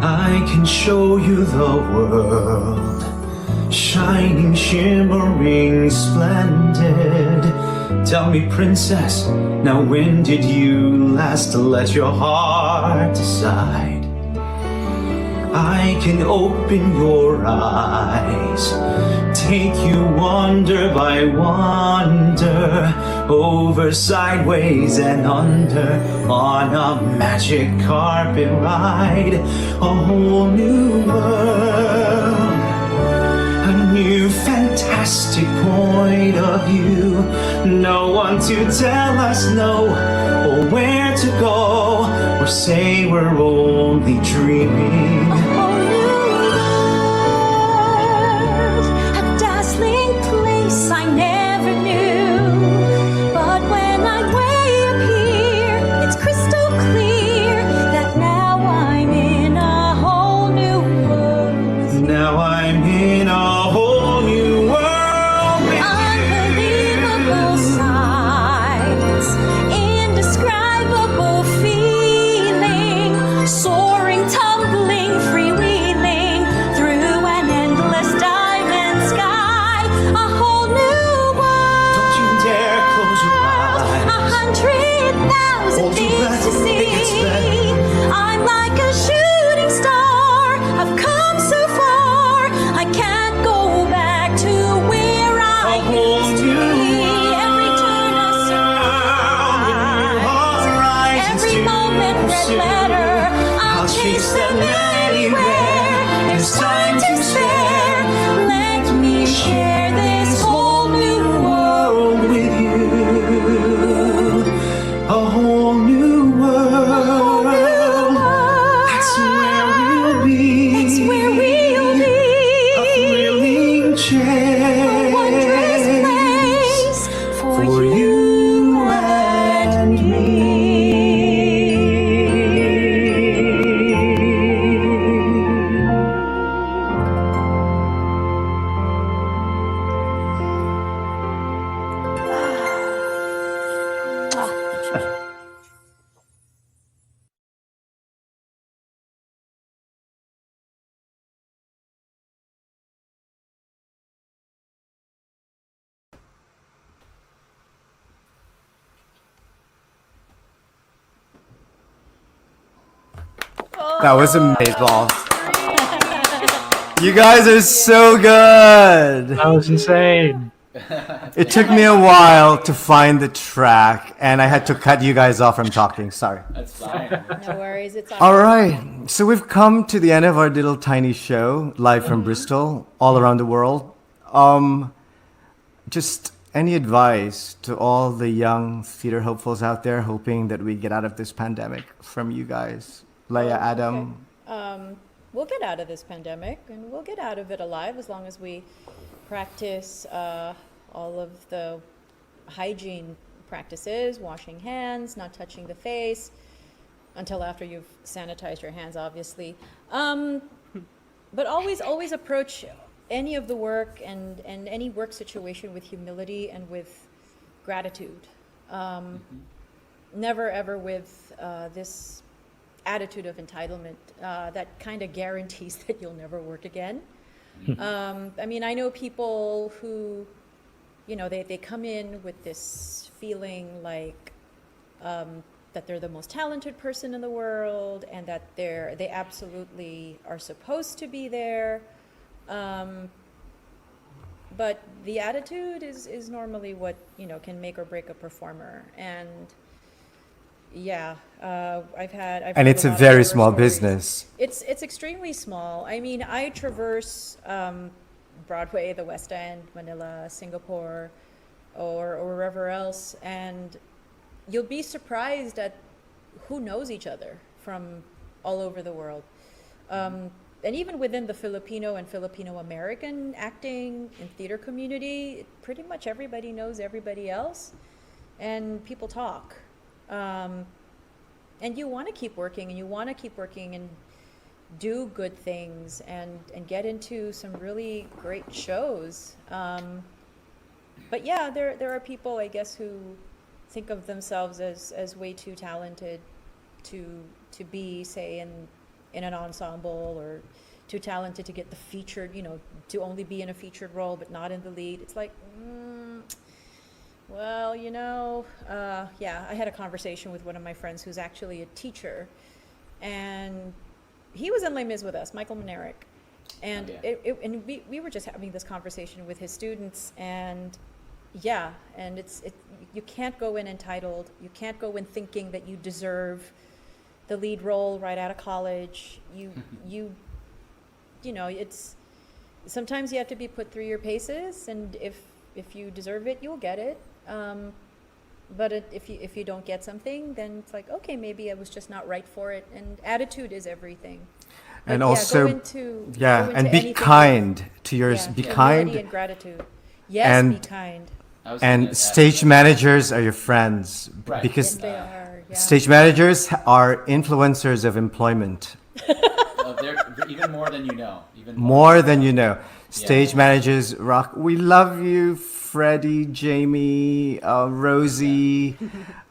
I can show you the world, shining, shimmering, splendid. Tell me, princess, now when did you last let your heart decide? I can open your eyes, take you wonder by wonder, over, sideways and under, on a magic carpet ride, a whole new world, a new fantastic point of view. No one to tell us no, or where to go, or say we're only dreaming. A whole new world, a dazzling place I never knew. But when I'm way up here, it's crystal clear that now I'm in a whole new world. Now I'm in a whole new world. Unbelievable sights, indescribable feeling, soaring, tumbling, freewheeling through an endless diamond sky. A whole new world. Don't you dare close your eyes. 100,000 Hold your things breath, to think it's see. better. I'm like a shooting star. I've come so far. I can't go back to where I A whole used to new be. Every turn a surprise. horizons Every to moment red pursue. letter. I'll chase them anywhere. There's time to spare. Let me share this whole new world with you. A whole new world. That's where we'll be. That's where we'll be. A thrilling A wondrous chance place for for you you and and me. That was amazing. You guys are so good. That was insane. It took me a while to find the track, and I had to cut you guys off from talking. Sorry. That's fine. No worries, it's All right. So we've come to the end of our little tiny show, live from Bristol, all around the world. Just any advice to all the young theater hopefuls out there hoping that we get out of this pandemic from you guys? Leia, Adam. We'll get out of this pandemic, and we'll get out of it alive as long as we practice all of the hygiene practices, washing hands, not touching the face, until after you've sanitized your hands, obviously. But always approach any of the work and any work situation with humility and with gratitude. Never ever with this attitude of entitlement that kind of guarantees that you'll never work again. I mean, I know people who, you know, they come in with this feeling like that they're the most talented person in the world and that they absolutely are supposed to be there. But the attitude is normally what, you know, can make or break a performer. And yeah, I've And heard it's a lot of very horror small stories. business. It's extremely small. I mean, I traverse Broadway, the West End, Manila, Singapore, or wherever else, and you'll be surprised at who knows each other from all over the world. And even within the Filipino and Filipino American acting and theater community, pretty much everybody knows everybody else, and people talk. And you want to keep working, and you want to keep working and do good things and get into some really great shows. But yeah, there are people, I guess, who think of themselves as way too talented to be, say, in in an ensemble or too talented to get the featured, to only be in a featured role but not in the lead. It's like, well, yeah, I had a conversation with one of my friends who's actually a teacher, and he was in Les Mis with us, Michael Manerick. And Oh, yeah. and we were just having this conversation with his students, and yeah, and you can't go in entitled, you can't go in thinking that you deserve the lead role right out of college. It's sometimes you have to be put through your paces, and if you deserve it, you'll get it. But if you don't get something, then it's like, okay, maybe I was just not right for it. And attitude is everything. But And yeah, also, go into and be anything kind to yours. yeah, Be humility kind. and gratitude. Yes, And- be kind. I was thinking And of stage that. managers are your friends Right. because Yes, they are. Yeah. stage managers are influencers of employment. They're even more than you know. Even More than you know. Stage Yeah. managers rock. We love you, Freddie, Jamie, Rosie,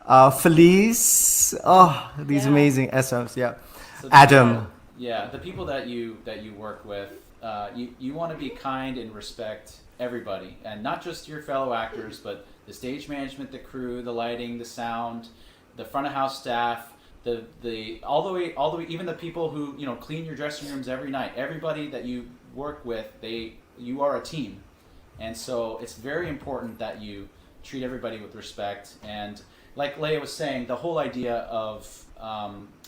Felice. Oh, these Yeah. amazing SMs. Yeah. So the Adam. people- yeah, the people that you work with, you want to be kind and respect everybody, and not just your fellow actors, but the stage management, the crew, the lighting, the sound, the front of house staff, the all the way even the people who clean your dressing rooms every night. Everybody that you work with, you are a team, and so it's very important that you treat everybody with respect. And like Leia was saying, the whole idea of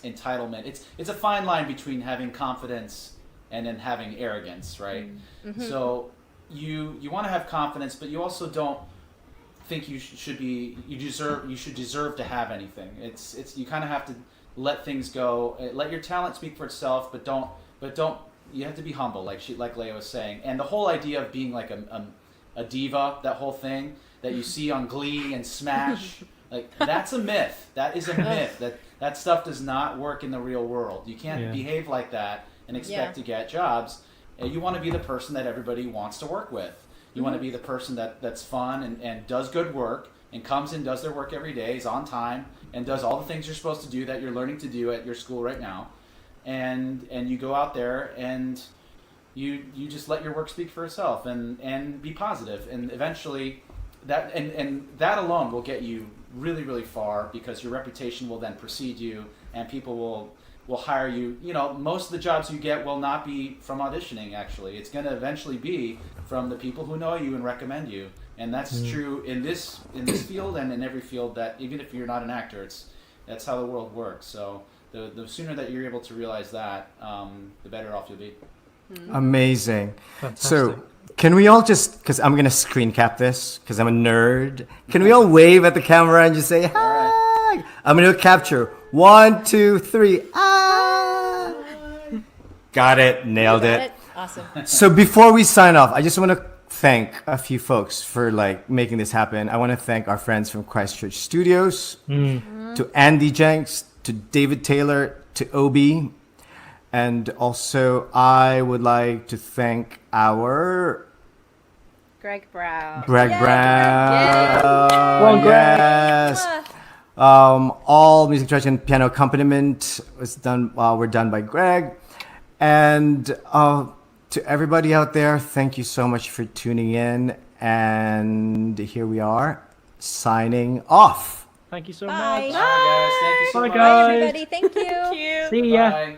entitlement, it's a fine line between having confidence and then having arrogance, right? Mm-hmm. So you want to have confidence, but you also don't think you should deserve to have anything. It's you kind of have to let things go, let your talent speak for itself, but don't you have to be humble, like Leia was saying. And the whole idea of being like a diva, that whole thing that you see on Glee and Smash, like that's a myth. That is a myth. That stuff does not work in the real world. You can't behave like that and expect to get jobs. You want to be the person that everybody wants to work with. You want to be the person that's fun and does good work and comes in, does their work every day, is on time, and does all the things you're supposed to do that you're learning to do at your school right now. And you go out there and you just let your work speak for itself and be positive. And eventually that and that alone will get you really, really far, because your reputation will then precede you, and people will hire you. Most of the jobs you get will not be from auditioning, actually. It's going to eventually be from the people who know you and recommend you. And that's true in this field and in every field, that even if you're not an actor, that's how the world works. So the sooner that you're able to realize that, the better off you'll be. Amazing. Fantastic. So, can we all just, because I'm going to screen cap this, because I'm a nerd. Can we all wave at the camera and just say, hi? I'm going to capture. 1, 2, 3. Ah. Got it. Nailed Got it. it? Awesome. So before we sign off, I just want to thank a few folks for making this happen. I want to thank our friends from Christchurch Studios, to Andy Jenks, to David Taylor, to Obi, and also I would like to thank our Greg Brown. Greg Yay, Brown. Well, Greg. Yes. All music direction and piano accompaniment was done. Were done by Greg, and to everybody out there, thank you so much for tuning in. And here we are, signing off. Thank you so Bye. much. Bye, guys. Thank you so Bye, much. guys. Bye, everybody. Thank you. See ya. Bye.